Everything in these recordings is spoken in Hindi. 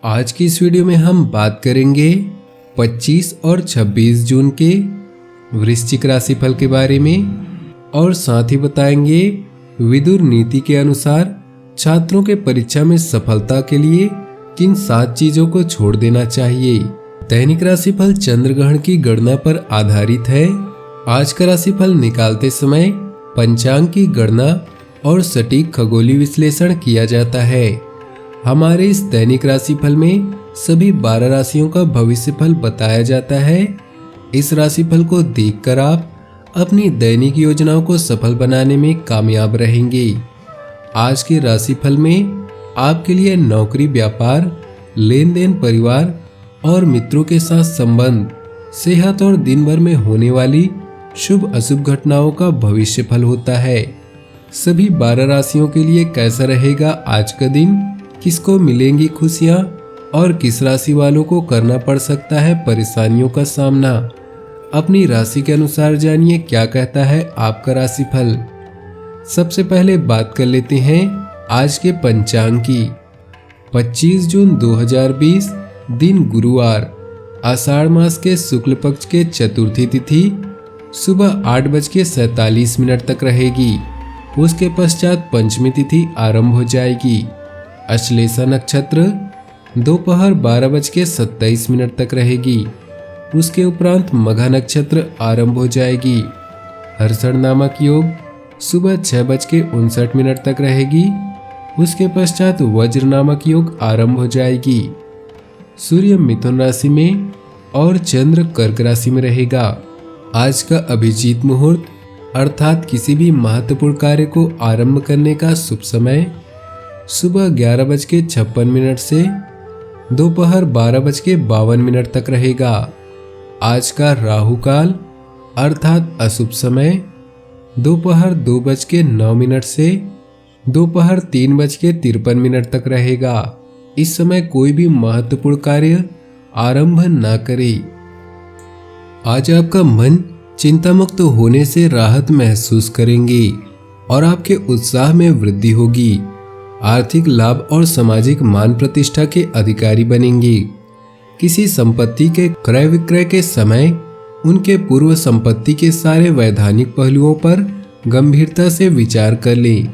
आज की इस वीडियो में हम बात करेंगे 25 और 26 जून के वृश्चिक राशिफल के बारे में और साथ ही बताएंगे विदुर नीति के अनुसार छात्रों के परीक्षा में सफलता के लिए किन 7 चीजों को छोड़ देना चाहिए। दैनिक राशिफल चंद्र ग्रहण की गणना पर आधारित है। आज का राशिफल निकालते समय पंचांग की गणना और सटीक खगोलीय विश्लेषण किया जाता है। हमारे इस दैनिक राशिफल में सभी 12 राशियों का भविष्यफल बताया जाता है। इस राशिफल को देखकर आप अपनी दैनिक योजनाओं को सफल बनाने में कामयाब रहेंगे। आज के राशिफल में आपके लिए नौकरी, व्यापार, लेन देन, परिवार और मित्रों के साथ संबंध, सेहत और दिन भर में होने वाली शुभ अशुभ घटनाओं का भविष्यफल होता है। सभी 12 राशियों के लिए कैसा रहेगा आज का दिन, किसको मिलेंगी खुशियां और किस राशि वालों को करना पड़ सकता है परेशानियों का सामना। अपनी राशि के अनुसार जानिए क्या कहता है आपका राशिफल। सबसे पहले बात कर लेते हैं आज के पंचांग की। 25 जून 2020 दिन गुरुवार, आषाढ़ मास के शुक्ल पक्ष के चतुर्थी तिथि सुबह 8:47 तक रहेगी। उसके पश्चात पंचमी तिथि आरंभ हो जाएगी। अश्लेषा नक्षत्र दोपहर 12:27 तक रहेगी। उसके उपरांत मघा नक्षत्र आरंभ हो जाएगी। हर्षण नामक योग सुबह 6:59 तक रहेगी। उसके पश्चात वज्र नामक योग आरंभ हो जाएगी। सूर्य मिथुन राशि में और चंद्र कर्क राशि में रहेगा। आज का अभिजीत मुहूर्त अर्थात किसी भी महत्वपूर्ण कार्य को आरंभ करने का शुभ समय सुबह 11:56 से दोपहर 12:52 तक रहेगा। आज का राहु काल अर्थात अशुभ समय दोपहर 2:09 से दोपहर 3:53 तक रहेगा। इस समय कोई भी महत्वपूर्ण कार्य आरंभ न करें। आज आपका मन चिंता मुक्त होने से राहत महसूस करेंगे और आपके उत्साह में वृद्धि होगी। आर्थिक लाभ और सामाजिक मान प्रतिष्ठा के अधिकारी बनेंगे। किसी संपत्ति के क्रय विक्रय के समय उनके पूर्व संपत्ति के सारे वैधानिक पहलुओं पर गंभीरता से विचार कर लें।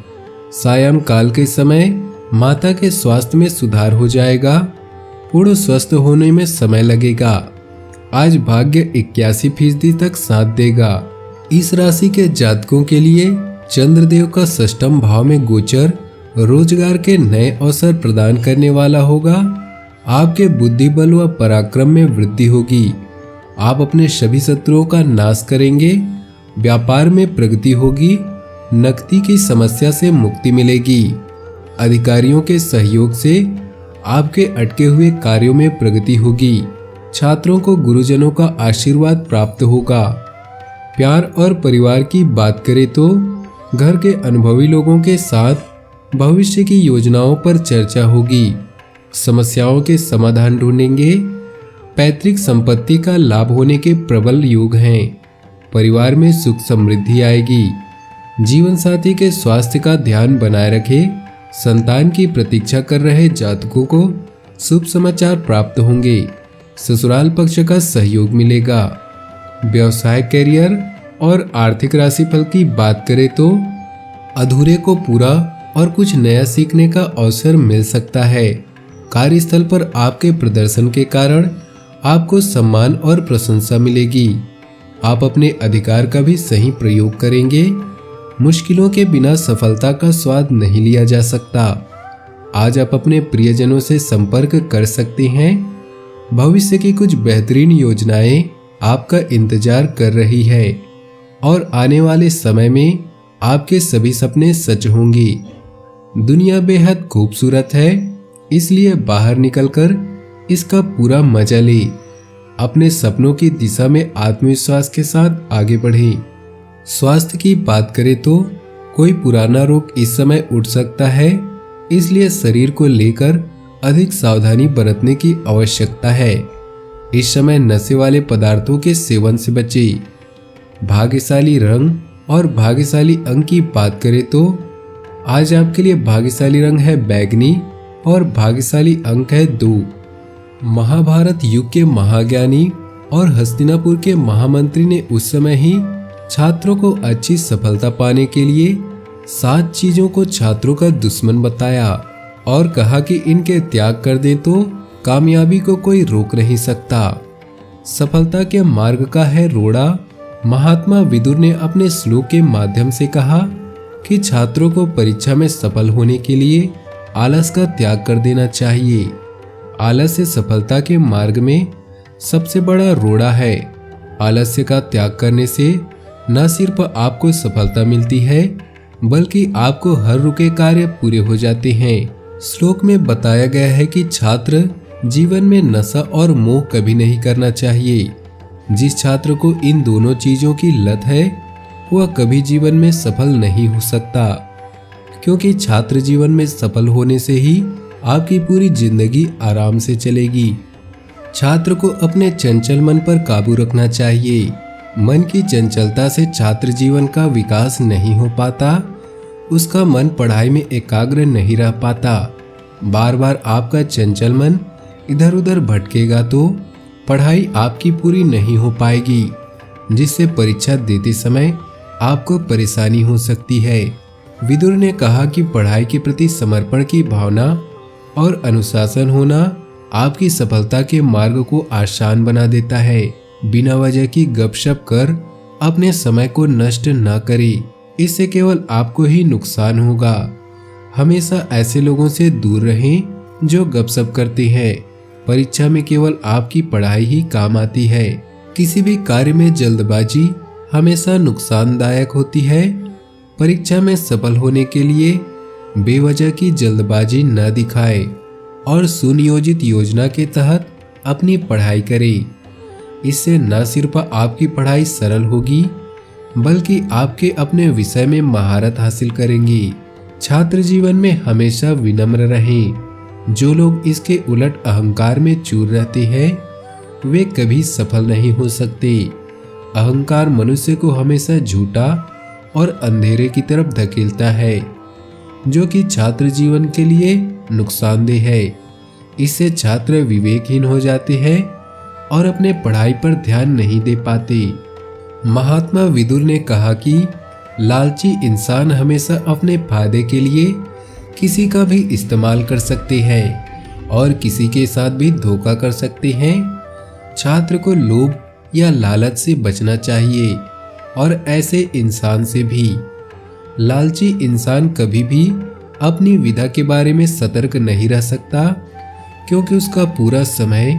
सायं काल के समय माता के स्वास्थ्य में सुधार हो जाएगा। पूर्ण स्वस्थ होने में समय लगेगा। आज भाग्य 81% तक साथ देगा। इस राशि के जातकों के लिए चंद्रदेव का षष्ठम भाव में गोचर रोजगार के नए अवसर प्रदान करने वाला होगा। आपके बुद्धि बल व पराक्रम में वृद्धि होगी। आप अपने सभी शत्रुओं का नाश करेंगे। व्यापार में प्रगति होगी। नकदी की समस्या से मुक्ति मिलेगी। अधिकारियों के सहयोग से आपके अटके हुए कार्यों में प्रगति होगी। छात्रों को गुरुजनों का आशीर्वाद प्राप्त होगा। प्यार और परिवार की बात करें तो घर के अनुभवी लोगों के साथ भविष्य की योजनाओं पर चर्चा होगी। समस्याओं के समाधान ढूंढेंगे। पैतृक संपत्ति का लाभ होने के प्रबल योग हैं। परिवार में सुख समृद्धि आएगी। जीवन साथी के स्वास्थ्य का ध्यान बनाए रखें। संतान की प्रतीक्षा कर रहे जातकों को शुभ समाचार प्राप्त होंगे। ससुराल पक्ष का सहयोग मिलेगा। व्यवसाय, करियर और आर्थिक राशिफल की बात करें तो अधूरे को पूरा और कुछ नया सीखने का अवसर मिल सकता है। कार्यस्थल पर आपके प्रदर्शन के कारण आपको सम्मान और प्रशंसा मिलेगी। आप अपने अधिकार का भी सही प्रयोग करेंगे। मुश्किलों के बिना सफलता का स्वाद नहीं लिया जा सकता। आज आप अपने प्रियजनों से संपर्क कर सकते हैं। भविष्य की कुछ बेहतरीन योजनाएं आपका इंतजार कर रही है और आने वाले समय में आपके सभी सपने सच होंगे। दुनिया बेहद खूबसूरत है, इसलिए बाहर निकलकर इसका पूरा मजा ले। अपने सपनों की दिशा में आत्मविश्वास के साथ आगे बढ़ें। स्वास्थ्य की बात करें तो कोई पुराना रोग इस समय उठ सकता है, इसलिए शरीर को लेकर अधिक सावधानी बरतने की आवश्यकता है। इस समय नशे वाले पदार्थों के सेवन से बचें। भाग्यशाली रंग और भाग्यशाली अंक की बात करें तो आज आपके लिए भाग्यशाली रंग है बैगनी और भाग्यशाली अंक है 2। महाभारत युग के महाज्ञानी और हस्तिनापुर के महामंत्री ने उस समय ही छात्रों को अच्छी सफलता पाने के लिए 7 चीजों को छात्रों का दुश्मन बताया और कहा कि इनके त्याग कर दे तो कामयाबी को कोई रोक नहीं सकता। सफलता के मार्ग का है रोड़ा। महात्मा विदुर ने अपने श्लोक के माध्यम से कहा कि छात्रों को परीक्षा में सफल होने के लिए आलस का त्याग कर देना चाहिए। आलस्य सफलता के मार्ग में सबसे बड़ा रोड़ा है। आलस्य का त्याग करने से न सिर्फ आपको सफलता मिलती है बल्कि आपको हर रुके कार्य पूरे हो जाते हैं। श्लोक में बताया गया है कि छात्र जीवन में नशा और मोह कभी नहीं करना चाहिए। जिस छात्र को इन दोनों चीजों की लत है वह कभी जीवन में सफल नहीं हो सकता, क्योंकि छात्र जीवन में सफल होने से ही आपकी पूरी जिंदगी आराम से चलेगी। छात्र को अपने चंचल मन पर काबू रखना चाहिए। मन की चंचलता से छात्र जीवन का विकास नहीं हो पाता, उसका मन पढ़ाई में एकाग्र नहीं रह पाता। बार बार आपका चंचल मन इधर उधर भटकेगा तो पढ़ाई आपकी पूरी नहीं हो पाएगी, जिससे परीक्षा देते समय आपको परेशानी हो सकती है। विदुर ने कहा कि पढ़ाई के प्रति समर्पण की भावना और अनुशासन होना आपकी सफलता के मार्ग को आसान बना देता है। बिना वजह की गपशप कर अपने समय को नष्ट न करें, इससे केवल आपको ही नुकसान होगा। हमेशा ऐसे लोगों से दूर रहें जो गपशप करते हैं। परीक्षा में केवल आपकी पढ़ाई ही काम आती है। किसी भी कार्य में जल्दबाजी हमेशा नुकसानदायक होती है। परीक्षा में सफल होने के लिए बेवजह की जल्दबाजी न दिखाए और सुनियोजित योजना के तहत अपनी पढ़ाई करें। इससे न सिर्फ आपकी पढ़ाई सरल होगी बल्कि आपके अपने विषय में महारत हासिल करेंगे। छात्र जीवन में हमेशा विनम्र रहें। जो लोग इसके उलट अहंकार में चूर रहते हैं वे कभी सफल नहीं हो सकते। अहंकार मनुष्य को हमेशा झूठा और अंधेरे की तरफ धकेलता है, जो कि छात्र जीवन के लिए नुकसानदेह है। इससे छात्र विवेकहीन हो जाते हैं और अपने पढ़ाई पर ध्यान नहीं दे पाते। महात्मा विदुर ने कहा कि लालची इंसान हमेशा अपने फायदे के लिए किसी का भी इस्तेमाल कर सकते हैं और किसी के साथ भी धोखा कर सकते हैं। छात्र को लोभ या लालच से बचना चाहिए और ऐसे इंसान से भी। लालची इंसान कभी भी अपनी विधा के बारे में सतर्क नहीं रह सकता, क्योंकि उसका पूरा समय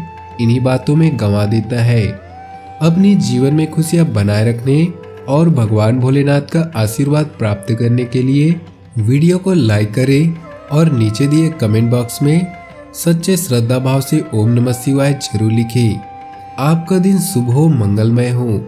इन्हीं बातों में गंवा देता है। अपनी जीवन में खुशियां बनाए रखने और भगवान भोलेनाथ का आशीर्वाद प्राप्त करने के लिए वीडियो को लाइक करें और नीचे दिए कमेंट बॉक्स में सच्चे श्रद्धा भाव से ओम नमः शिवाय जरूर लिखें। आपका दिन शुभ हो, मंगलमय हो।